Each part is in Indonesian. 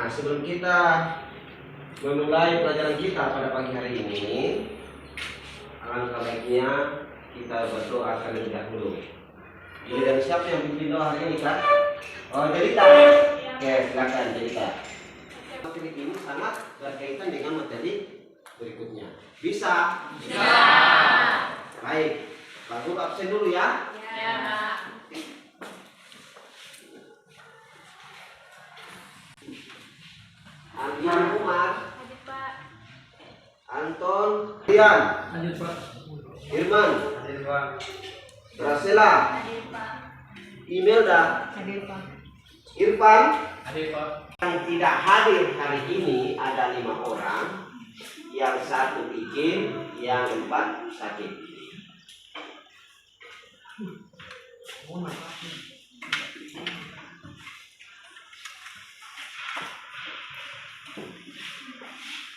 sebelum kita memulai pelajaran kita pada pagi hari ini, alangkah baiknya kita berdoa terlebih dahulu. Dan siapa yang bimbing doa hari ini, Kak? Oh, Jelita. Oke, silakan Jelita. Materi ini sangat berkaitan dengan materi berikutnya. Bisa? Bisa. Baik, Pak Guru absen dulu ya. Ya, Pak. Anton Umar. Hadir, Pak. Anton Rian. Hadir, Pak. Irman. Hadir, Pak. Rasela. Hadir, Pak. Imelda. Hadir, Pak. Irfan. Hadir, Pak. Yang tidak hadir hari ini ada 5 orang. Yang 1 izin, yang 4 sakit.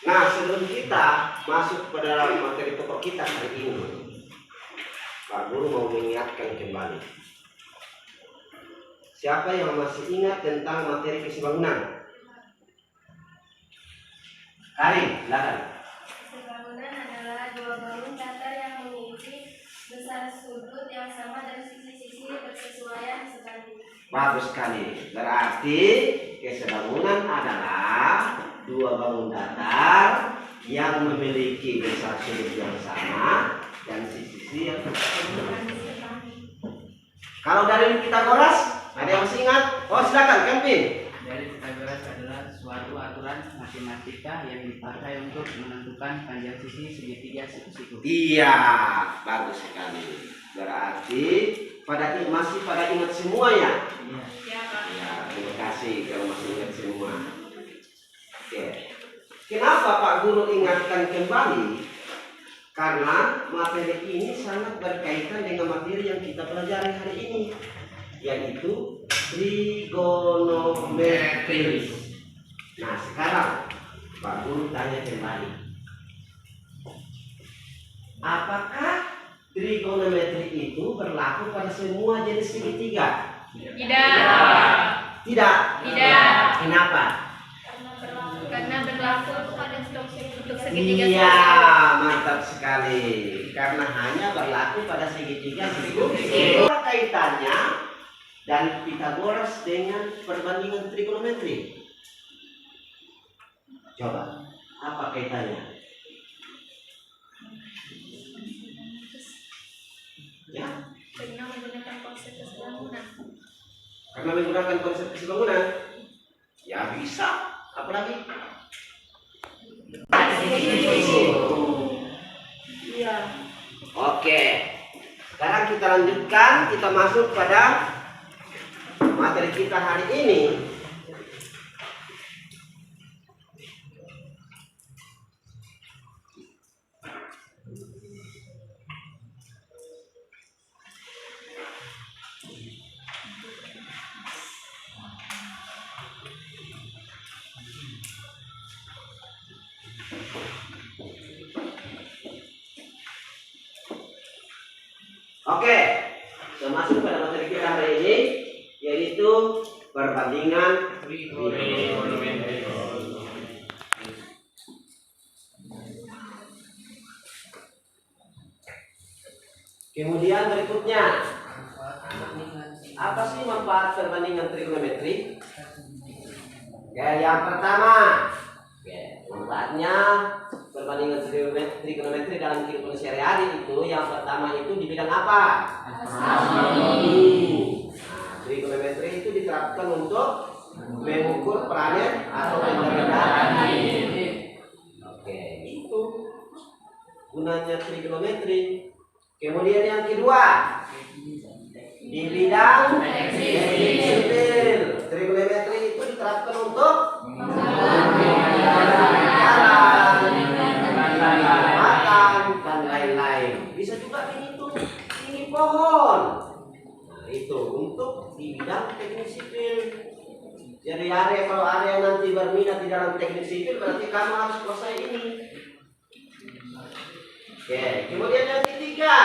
Nah, sebelum kita masuk pada materi pokok kita hari ini, Pak Guru mau mengingatkan kembali. Siapa yang masih ingat tentang materi kesebangunan? Karin, silakan. Kesebangunan adalah dua bangun datar yang memiliki besar sudut yang sama dan sisi-sisi bersesuaian sebanding. Bagus sekali. Berarti kesebangunan adalah dua bangun datar yang memiliki besar sudut yang sama dan sisi-sisi yang berbeda. Kalau dari Pitagoras, ada yang masih ingat? Oh, silakan, Kempin. Dari Pitagoras adalah suatu aturan matematika yang dipakai untuk menentukan panjang sisi segitiga siku-siku. Iya, bagus sekali. Berarti masih pada ingat semua ya? Iya. Ya, Pak. Ya, terima kasih kalau masih ingat semua. Oke. Kenapa Pak Guru ingatkan kembali? Karena materi ini sangat berkaitan dengan materi yang kita pelajari hari ini, yaitu trigonometri. Nah, sekarang Pak Guru tanya kembali, apakah trigonometri itu berlaku pada semua jenis segitiga? Tidak. Tidak. Tidak. Kenapa? Karena berlaku pada untuk segitiga. Iya, mantap sekali. Karena hanya berlaku pada segitiga siku. Apa kaitannya dan Pitagoras dengan perbandingan trigonometri? Coba, apa kaitannya? Ya, Karena menggunakan konsep kesebangunan. karena menggunakan konsep kesebangunan. Ya bisa. Apalagi? Iya. Oke. Sekarang kita lanjutkan. Kita masuk pada materi kita hari ini. Oke, kita masuk pada materi kita hari ini, yaitu perbandingan trigonometri. Kemudian berikutnya, apa sih manfaat perbandingan trigonometri? Oke, yang pertama, manfaatnya perbandingan trigonometri dalam kehidupan sehari-hari itu yang pertama itu di bidang apa? Astronomi. Nah, trigonometri itu diterapkan untuk mengukur planet atau benda-benda. Oke, itu gunanya trigonometri. Kemudian yang kedua, di bidang teknik sipil, trigonometri itu diterapkan untuk dan lain-lain. Bisa juga dihitung tinggi pohon. Nah, itu untuk di bidang teknik sipil. Jadi kalau ada yang nanti berminat di dalam teknik sipil, berarti kamu harus selesai ini. Oke, kemudian yang ketiga,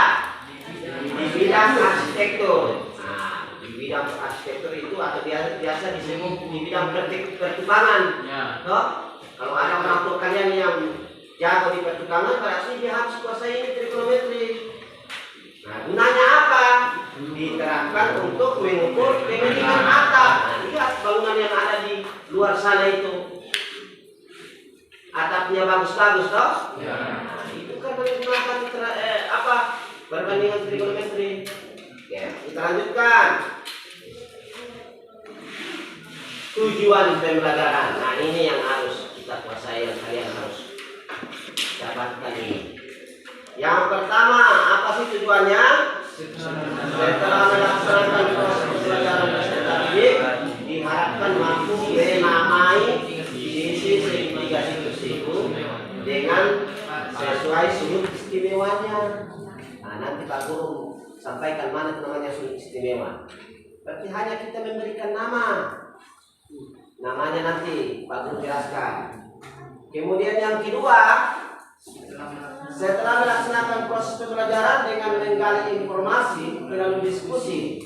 di bidang arsitektur. Nah, di bidang arsitektur itu atau biasa disebut di bidang pertukangan. Ya. Toh, kalau ada orang tua kalian yang jago di pertukangan, berarti dia harus kuasai ini trigonometri. Nah, gunanya apa? Diterapkan untuk mengukur kemiringan atap. Nah, lihat bangunan yang ada di luar sana itu. Atapnya bagus-bagus toh? Ya. Nah, itu kan menggunakan perbandingan trigonometri. Ya, kita lanjutkan. Tujuan pembelajaran. Nah, ini yang harus kita kuasai, yang kalian harus dapatkan ini. Yang pertama, apa sih tujuannya? Setelah melaksanakan proses pembelajaran peserta didik, diharapkan mampu menamai sisi segitiga siklus itu dengan sesuai sudut istimewanya. Nah, nanti Pak Guru sampaikan mana namanya sudut istimewa. Berarti hanya kita memberikan nama. Namanya nanti Pak Guru jelaskan. Kemudian yang kedua, setelah melaksanakan proses pembelajaran dengan menggali informasi melalui diskusi,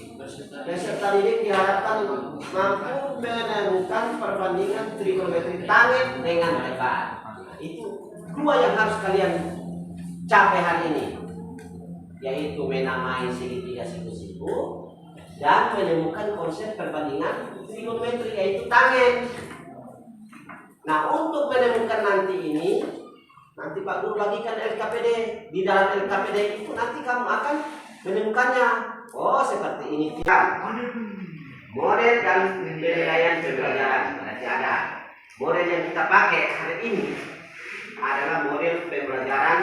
peserta didik diharapkan mampu menemukan perbandingan trigonometri tangent dengan tepat. Nah, itu dua yang harus kalian capai hari ini, yaitu menamai segitiga siku-siku dan menemukan konsep perbandingan trigonometri yaitu tangent. Nah, untuk menemukan nanti ini, nanti Pak Guru bagikan LKPD. Di dalam LKPD itu nanti kamu akan menemukannya. Oh, seperti ini. Model dan penilaian pembelajaran. Berarti ada model yang kita pakai hari ini adalah model pembelajaran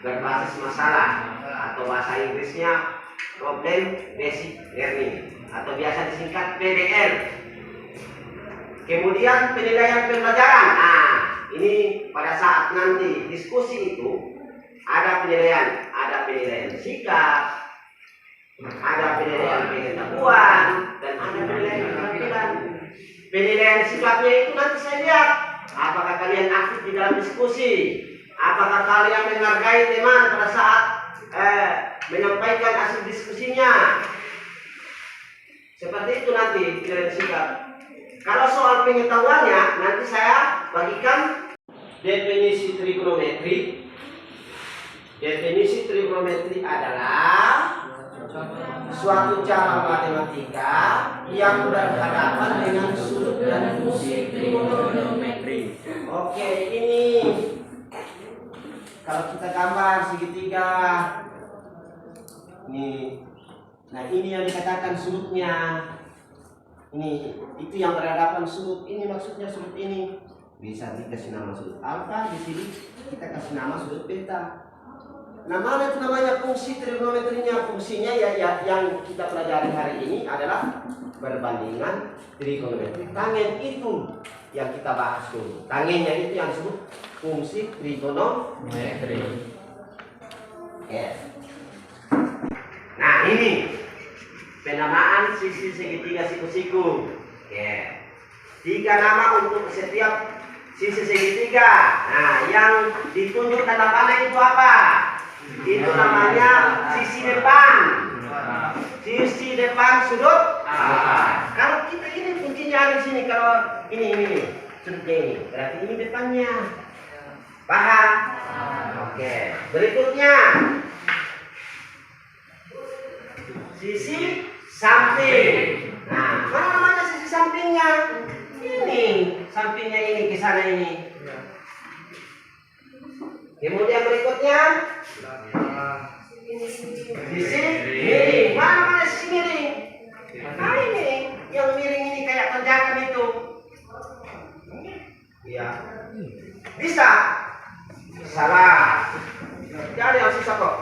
berbasis masalah atau bahasa Inggrisnya problem basic learning atau biasa disingkat PBL. Kemudian penilaian pembelajaran. Nah, ini pada saat nanti diskusi itu ada penilaian sikap, ada penilaian pengetahuan, dan ada penilaian keterampilan. Penilaian sikapnya itu nanti saya lihat apakah kalian aktif di dalam diskusi, apakah kalian menghargai teman pada saat menyampaikan hasil diskusinya. Seperti itu nanti penilaian sikap. Kalau soal pengetahuannya, nanti saya bagikan definisi trigonometri. Definisi trigonometri adalah suatu cara matematika yang berhadapan dengan sudut dan fungsi trigonometri. Oke, ini kalau kita gambar segitiga, ini, nah ini yang dikatakan sudutnya. Ini itu yang berhadapan sudut ini, maksudnya sudut ini bisa dikasih nama sudut alfa, di sini kita kasih nama sudut beta. Nah, mana itu namanya fungsi trigonometrinya? Fungsinya ya yang kita pelajari hari ini adalah perbandingan trigonometri tangent. Itu yang kita bahas dulu. Tangentnya itu yang disebut fungsi trigonometri. Nah, ini penamaan sisi segitiga siku-siku. Tiga nama untuk setiap sisi segitiga. Nah, yang ditunjuk tanda panah itu apa? Itu namanya sisi depan. Sisi depan sudut. Kalau kita ini kuncinya ada di sini. Kalau ini sudutnya ini, berarti ini depannya. Paham? Oke. Berikutnya sisi samping. Nah, mana namanya sisi sampingnya? Ini sampingnya ini ke sana ini. Kemudian berikutnya sisi miring. Mana namanya sisi miring? Nah, ini yang miring ini kayak tanjakan itu. Iya. Bisa? Salah. Jadi yang susah kok.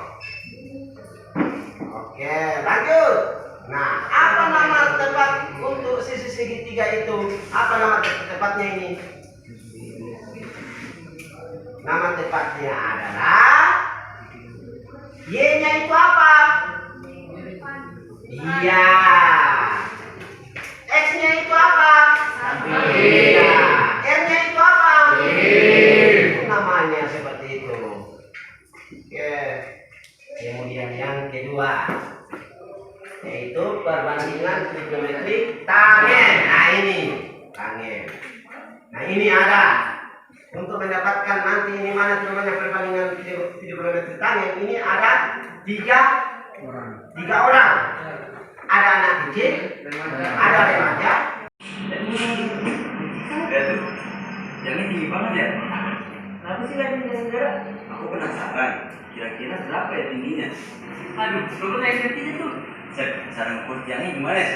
Oke, lanjut. Nah, apa nama tempat untuk sisi segitiga itu? Apa nama tempatnya ini? Nama tempatnya adalah Y-nya itu apa? Iya. X-nya itu apa? Iya. R-nya itu apa? Namanya seperti itu. Oke. Kemudian yang kedua, yaitu perbandingan trigonometri tangen. Nah ini tangen. Nah ini ada untuk mendapatkan nanti ini mana namanya perbandingan trigonometri tangen. Ini ada tiga orang. Ada anak kecil, ada remaja. Jangan tinggi banget ya. Kenapa sih lagi negara? Aku penasaran. Kira-kira berapa ya tingginya? Aduh, belum naik ngertinya tuh. Cara ngukur tiangnya gimana ya?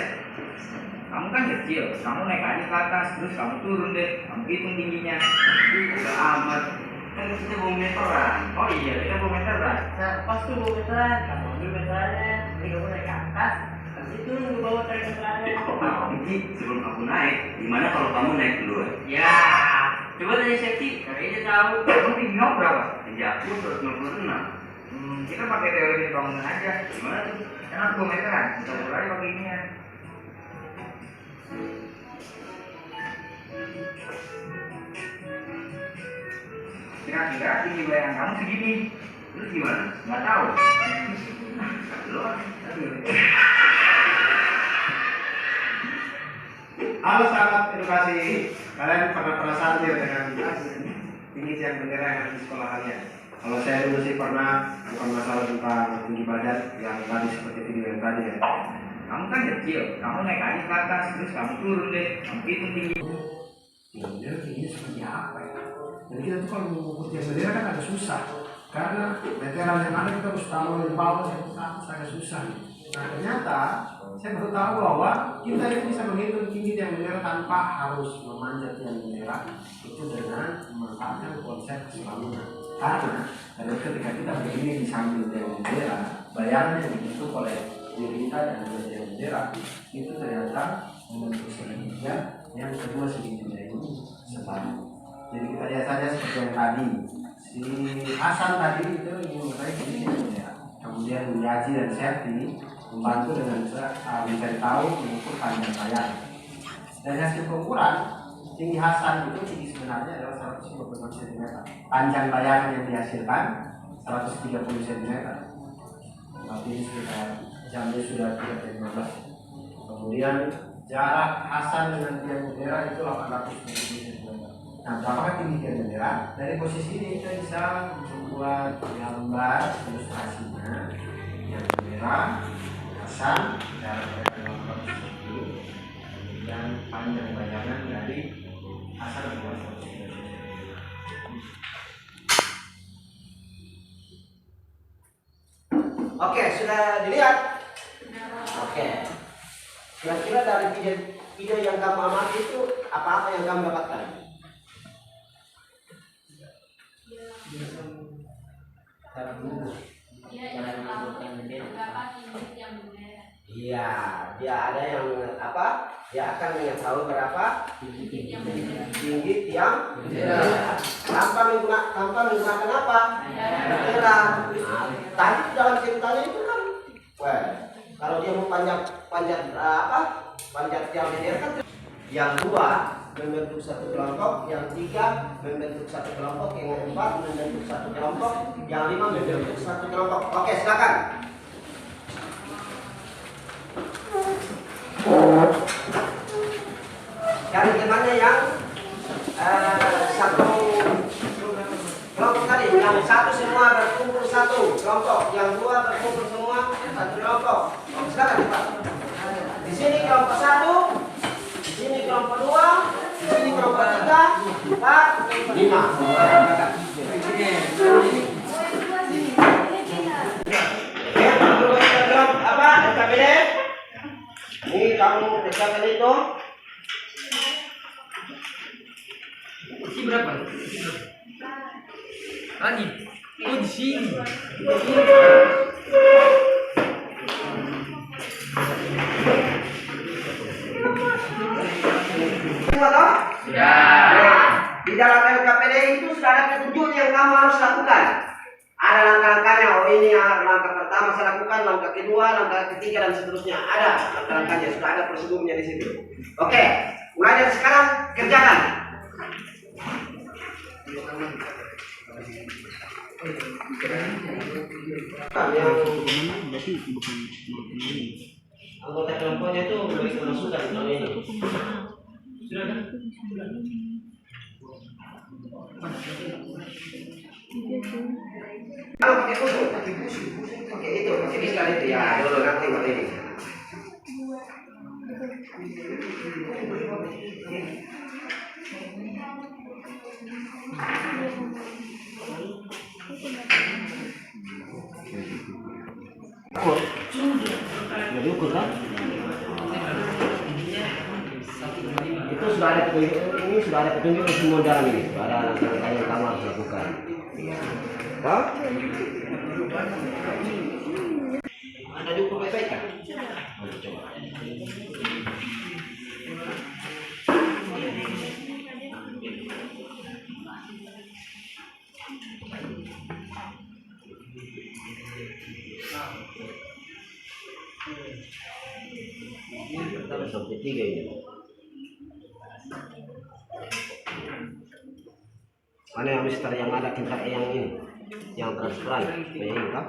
Kamu kan kecil, kamu naik aja ke atas, terus kamu turun deh. Kamu hitung tingginya. Udah amat. Kan kita bawa meteran. Oh iya, kita bawa meteran. Nah, pas tuh bawa meteran, kamu ambil meterannya, jadi kamu naik ke atas, habis itu lu bawa tarik meterannya. Nanti sebelum aku naik, gimana kalau kamu naik duluan? Ya, coba tanya Sekti, kayaknya tahu. Kamu tinggi kamu berapa? Tinggi aku 196. Kita pakai teori bangunan aja. Gimana tuh? Kan aku bawa meteran, kita ukur aja pakai ininya. Kira-kira tinggi bayangan kamu segini. Terus gimana? Nggak tahu. Halo sahabat edukasi, kalian pernah penasaran ya dengan tinggi tiang bendera yang ada di sekolah kalian? Kalau saya dulu sih pernah, bukan masalah tentang tinggi badan yang tadi seperti video yang tadi ya. Kamu kan kecil, kamu naik aja ke atas, terus kamu turun deh, kamu hitung tinggi. Bendera tingginya seperti apa ya? Jadi kita tuh kalau mengukur tiang bendera kan agak susah, karena meteran yang ada kita harus taruh di bawah sampai ke atas agak susah. Nah ternyata saya baru tahu bahwa kita itu bisa menghitung tinggi tiang bendera tanpa harus memanjat tiang bendera, itu dengan memanfaatkan konsep bangunan. Karena ketika kita berdiri di samping tiang bendera, bayangan yang dibentuk oleh diri kita dan juga tiang bendera itu ternyata membentuk segitiga, yang kedua segitiga ini sebalik. Jadi kita lihat saja seperti yang tadi, si Hasan tadi itu ingin meraih tinggi tiang bendera, kemudian Yaji dan Serti membantu dengan mencari tahu mengukur panjang bayangan. Dari hasil pengukuran, tinggi Hasan itu tinggi sebenarnya adalah 150 cm. Panjang bayangan yang dihasilkan 130 cm. Tapi ini sekitar jamnya sudah 3:15. Kemudian jarak Hasan dengan tiang bendera itu 870 cm. Nah, berapakah tinggi tiang bendera? Dari posisi ini kita bisa membuat gambar ilustrasinya. Tiang bendera Hasan jarak 870, dan panjang bayangan dari Hasan 230. Oke, sudah dilihat? Oke. Kira-kira dari video yang kamu amati itu apa-apa yang kamu dapatkan? Iya, dia ada yang apa? Dia akan mengetahui berapa tinggi tiang bendera. Tanpa menggunakan apa? Bendera. Nah, tadi dalam ceritanya itu kan, wah, kalau dia mau panjat tiang bendera kan, yang dua membentuk satu kelompok, yang tiga membentuk satu kelompok, yang empat membentuk satu kelompok, yang lima membentuk satu kelompok. Oke, silakan. Cari temannya yang satu kelompok tadi, yang satu semua berkumpul satu kelompok, yang dua berkumpul semua satu kelompok. Silakan Pak. Di sini kelompok satu, di sini kelompok dua, di sini kelompok tiga, empat, lima. Apa? SKPD? Ini kamu kerjakan itu. Isi berapa? Lagi. Oh di sini. Semua toh? Sudah. Di dalam LKPD itu sudah ada petunjuk yang kamu harus lakukan. Ada langkah-langkahnya. Oh ini langkah pertama saya lakukan, langkah kedua, langkah ketiga dan seterusnya. Ada langkah-langkahnya, sudah ada prosedurnya di situ. Oke, mulai dari sekarang kerjakan. anggota kelompoknya itu lebih kemasukan kalau ini. Kalau pakai foto, pakai busu, pakai itu, pakai iklan itu ya. Dulu nanti pakai ini. Jadi ukur kan? Itu sudah ada petunjuk, ini sudah ada petunjuk di semua jalan ini. Sudah ada langkah yang kamu harus lakukan. Hah? Ada diukur baik-baik kan? Coba. Sampai 3 ini. Mana yang mister yang ada tingkat yang ini, yang transparan, yang ini kan?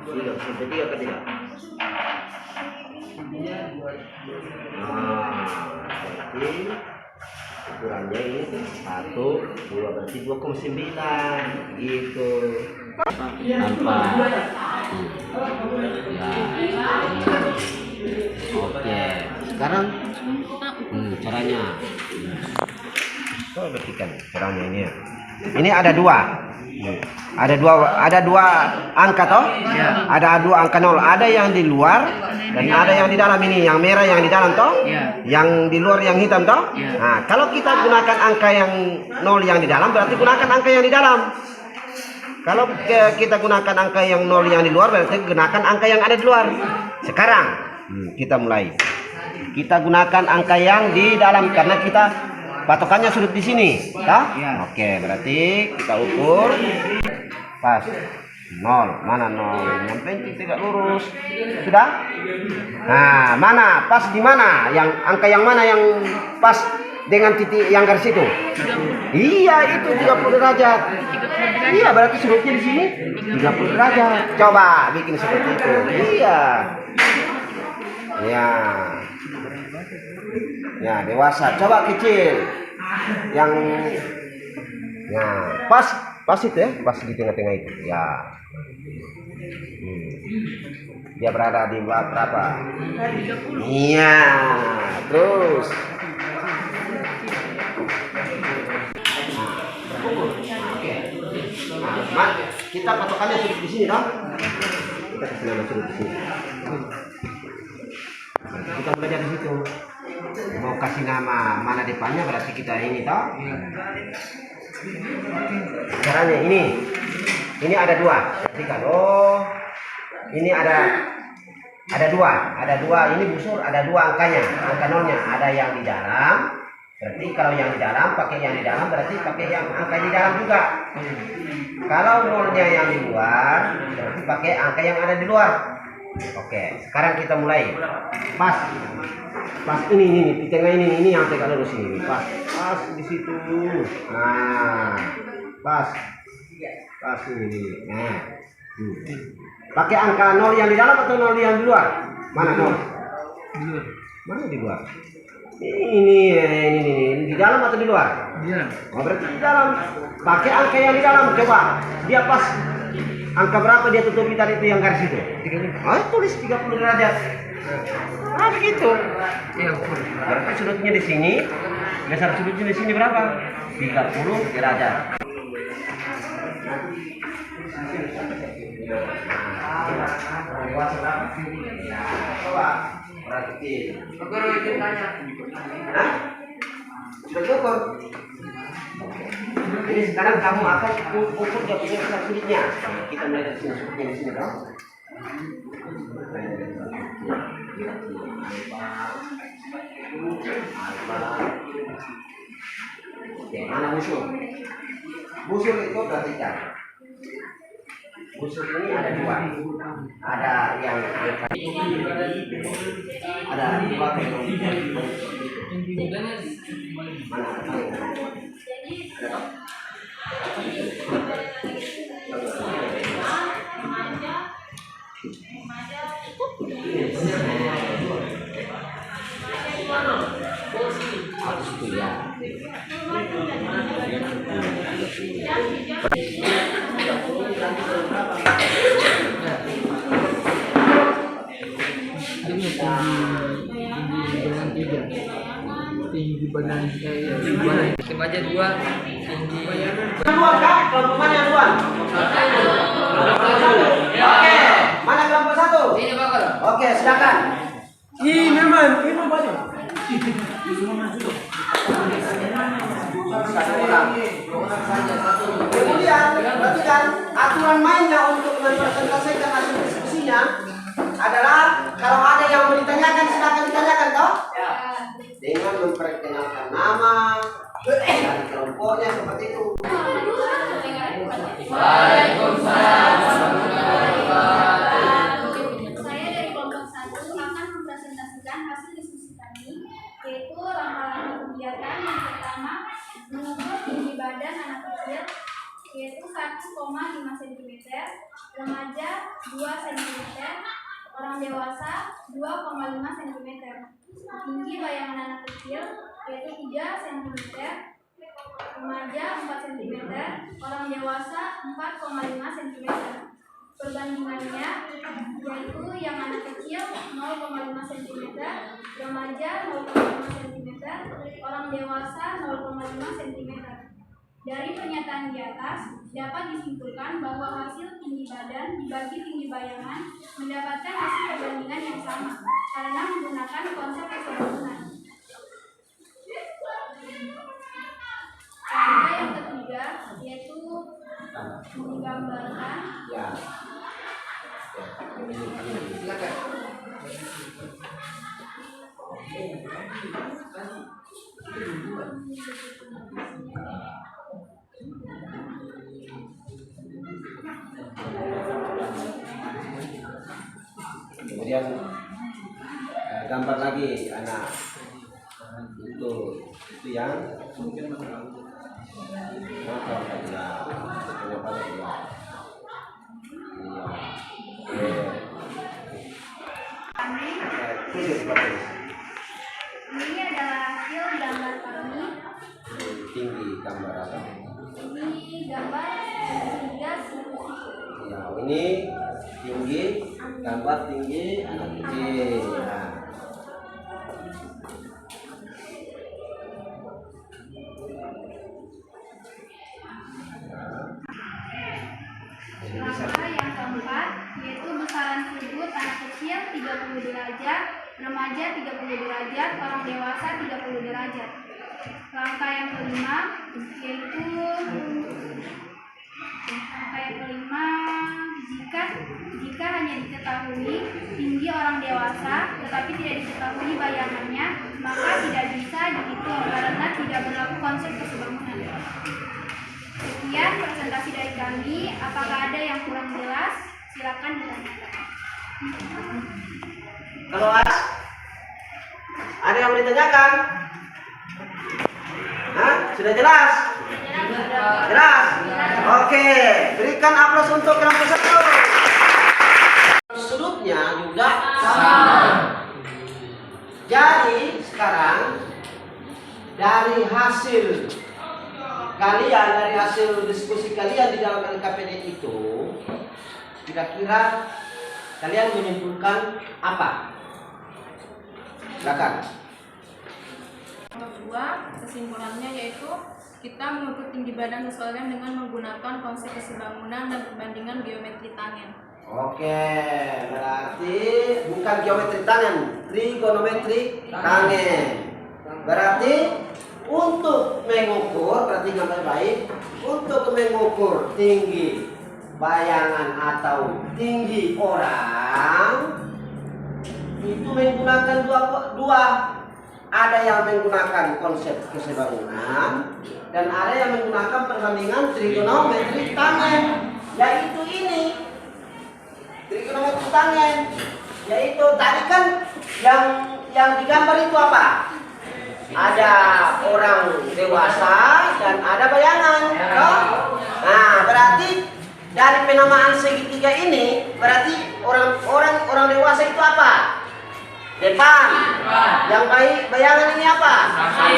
Tidak, sampai 3 ke tidak. Berarti ukurannya ini 1, 2 berarti 2,9 gitu. Tanpa oke, sekarang caranya perhatikan caranya ini ya. Ini ada dua angka toh ya. Ada 2 angka 0, ada yang di luar dan ada yang di dalam. Ini yang merah yang di dalam toh ya. Yang di luar yang hitam toh ya. Nah, kalau kita gunakan angka yang 0 yang di dalam berarti gunakan angka yang di dalam. Kalau kita gunakan angka yang 0 yang di luar berarti gunakan angka yang ada di luar. Sekarang kita mulai. Kita gunakan angka yang di dalam karena kita patokannya sudut di sini, toh? Ya. Oke, berarti kita ukur pas 0. Mana 0? Yang penting tegak lurus. Sudah? Nah, mana? Pas di mana? Yang angka yang mana yang pas dengan titik yang garis itu? Iya, itu 30 derajat. Iya, berarti sudutnya di sini 30 derajat. Coba bikin seperti itu. Iya. Ya. Ya, dewasa. Coba kecil. Yang pas itu ya, pas di tengah-tengah itu. Ya. Dia berada di berapa? Iya. Terus kita patokannya sudut di sini dong. Kita kasih nama sudut di sini. Kita belajar di situ. Mau kasih nama mana depannya berarti kita ini toh. Caranya ini. Ini ada 2. Berarti kalau ini ada 2, ini busur ada 2 angkanya, angka 0-nya. Ada yang di dalam. Berarti kalau yang di dalam pakai yang di dalam berarti pakai yang angka di dalam juga. Kalau 0-nya yang di luar berarti pakai angka yang ada di luar. Oke, sekarang kita mulai. Pas ini di tengah ini yang tegak lurus ini. Pas di situ. Nah, pas ini. Nah. Pakai angka 0 yang di dalam atau 0 yang di luar? Mana 0? Mana di luar? Ini di dalam atau di luar? Iya. Oh, berarti di dalam. Pakai angka yang di dalam. Coba dia pas angka berapa dia tutupi tadi itu yang garis itu? Tulis 30 derajat. Nah, begitu. Berarti sudutnya di sini, dasar sudutnya di sini berapa? 30 derajat. Coba perhatiin. Sudah cukup. Ini sekarang kamu akan ukur dia punya besar sudutnya. Kita mulai dari sini sudutnya di sini dong. Oke, mana busur? Busur itu perhatikan. Busur ini ada 2. Ada yang ada 2 mana? Tinggi badan gimana? Aja 2 tinggi. Duluan kak, kelompok mana yang duluan? Oke, mana kelompok 1? Ini bakal. Oke, silakan. Ini man, ini banyak. Satu orang. Kemudian, berarti kan aturan mainnya untuk mempresentasikan hasil diskusinya adalah kalau ada yang mau ditanyakan silakan ditanyakan toh. Dengan memperkenalkan nama dan kelompoknya seperti itu. Saya dari kelompok 1 akan mempresentasikan hasil diskusi kami, yaitu rangka-rangka kegiatan yang pertama mengukur tinggi badan anak kecil, yaitu 1,5 cm, remaja 2 cm, orang dewasa 2,5 cm. Tinggi bayangan anak kecil yaitu 3 cm, remaja 4 cm, orang dewasa 4,5 cm. Perbandingannya yaitu yang anak kecil 0,5 cm, remaja 0,5 cm, orang dewasa 0,5 cm. Dari pernyataan di atas, dapat disimpulkan bahwa hasil tinggi badan dibagi tinggi bayangan mendapatkan hasil perbandingan yang sama karena menggunakan konsep kesebangunan. Cara yang ketiga yaitu menggambarkan Ya. Silakan. Kemudian gambar lagi anak itu yang apa ya ini adalah hasil gambar kami. tinggi gambar apa? Ini gambar tiga diskusi. Ya, ini tinggi gambar tinggi anak kecil. Nah. Langkah yang keempat yaitu besaran sudut anak kecil 30 derajat, remaja 30 derajat, orang dewasa 30 derajat. Langkah yang kelima yaitu jika hanya diketahui tinggi orang dewasa tetapi tidak diketahui bayangannya, maka tidak bisa dihitung karena tidak berlaku konsep kesebangunan. Sekian presentasi dari kami. Apakah ada yang kurang jelas? Silakan ditanyakan. Kalau ada yang mau ditanyakan? Hah? Sudah jelas? Jelas? Oke, berikan aplaus untuk kelompok 1. Sudutnya juga sama. Jadi sekarang dari hasil kalian, dari hasil diskusi kalian di dalam LKPD itu, kira-kira kalian menyimpulkan apa? Silakan. Nomor 2, kesimpulannya yaitu kita mengukur tinggi badan sesuaikan dengan menggunakan konsep kesebangunan dan perbandingan geometri tangen. Oke, berarti bukan geometri tangen, trigonometri tangen. Berarti untuk mengukur, perhatikan baik-baik, untuk mengukur tinggi bayangan atau tinggi orang itu menggunakan dua. Ada yang menggunakan konsep kesebangunan dan ada yang menggunakan perbandingan trigonometri tangen, yaitu ini trigonometri tangen, yaitu tadi kan yang digambar itu apa? Ada orang dewasa dan ada bayangan, toh? Nah, berarti dari penamaan segitiga ini berarti orang dewasa itu apa? Depan. Yang bayangan ini apa? Nah,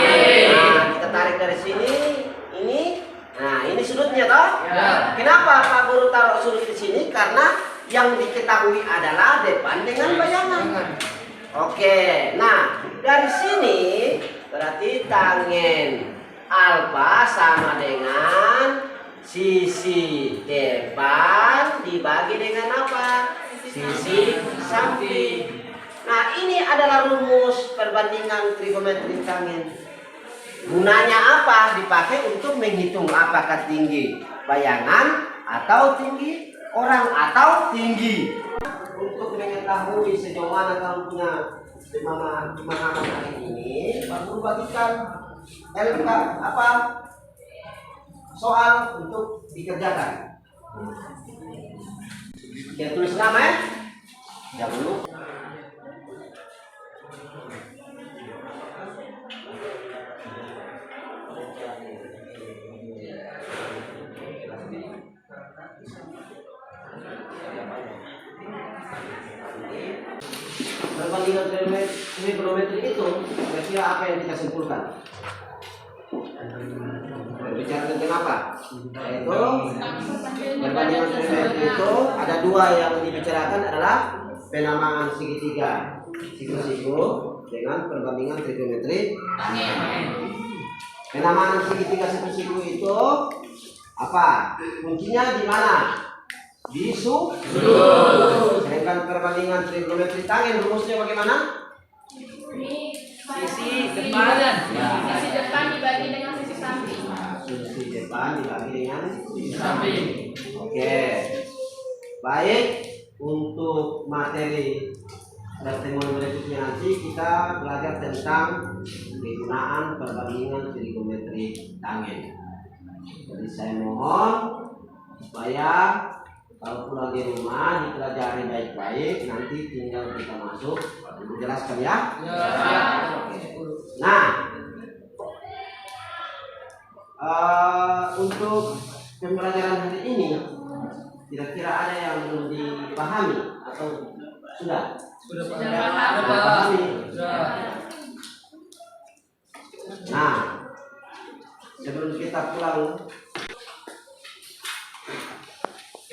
kita tarik dari sini, ini Nah, ini sudutnya toh? Ya. Kenapa Pak Guru taruh sudut di sini? Karena yang diketahui adalah depan dengan bayangan. Oke, nah dari sini berarti tangen alfa sama dengan sisi depan dibagi dengan apa? Sisi samping. Nah, ini adalah rumus perbandingan trigonometri tangen. Gunanya apa? Dipakai untuk menghitung apakah tinggi bayangan atau tinggi orang atau tinggi. Untuk mengetahui sejauh mana kamu punya pemahaman hari ini, baru bagikan LK apa soal untuk dikerjakan. Kita tulis nama ya. Jangan lupa. Perbandingan trigonometri itu kira-kira apa yang kita simpulkan? Berbicara tentang apa? Yaitu perbandingan trigonometri itu ada dua yang dibicarakan adalah penamaan segitiga siku-siku dengan perbandingan trigonometri tangen. Penamaan segitiga siku-siku itu apa? Kuncinya di mana? Di sudut. Sedangkan perbandingan trigonometri tangen rumusnya bagaimana? Sisi depan. Sisi depan dibagi dengan sisi samping. Sisi depan dibagi dengan sisi samping. Oke. Baik, untuk materi pertemuan berikutnya nanti kita belajar tentang penggunaan perbandingan trigonometri tangen. Jadi saya mohon supaya kalau pulang di rumah dipelajari baik-baik, nanti tinggal kita masuk untuk jelaskan ya. Nah, untuk pembelajaran hari ini kira-kira ada yang belum dipahami atau sudah? Sudah pahami. Nah, sebelum kita pulang.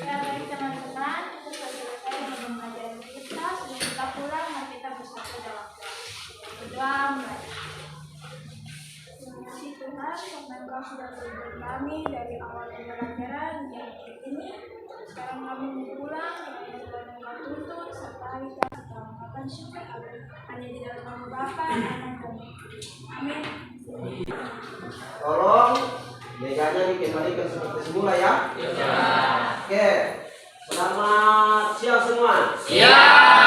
Ya, baik teman-teman, itu sudah selesai dengan pembelajaran kita. Sebelum kita pulang, mari kita bersatu dalam berdoa. Terima kasih Tuhan, karena Engkau sudah berikan kami dari awal pembelajaran yang ini. Sekarang kami mau pulang, kiranya Tuhan Engkau tuntun serta kita mengatakan syukur hanya di dalam nama Bapa, Anak dan Roh Kudus. Amin. Tolong mejanya dikembalikan seperti semula ya. Oke. Selamat siang semua. Siap.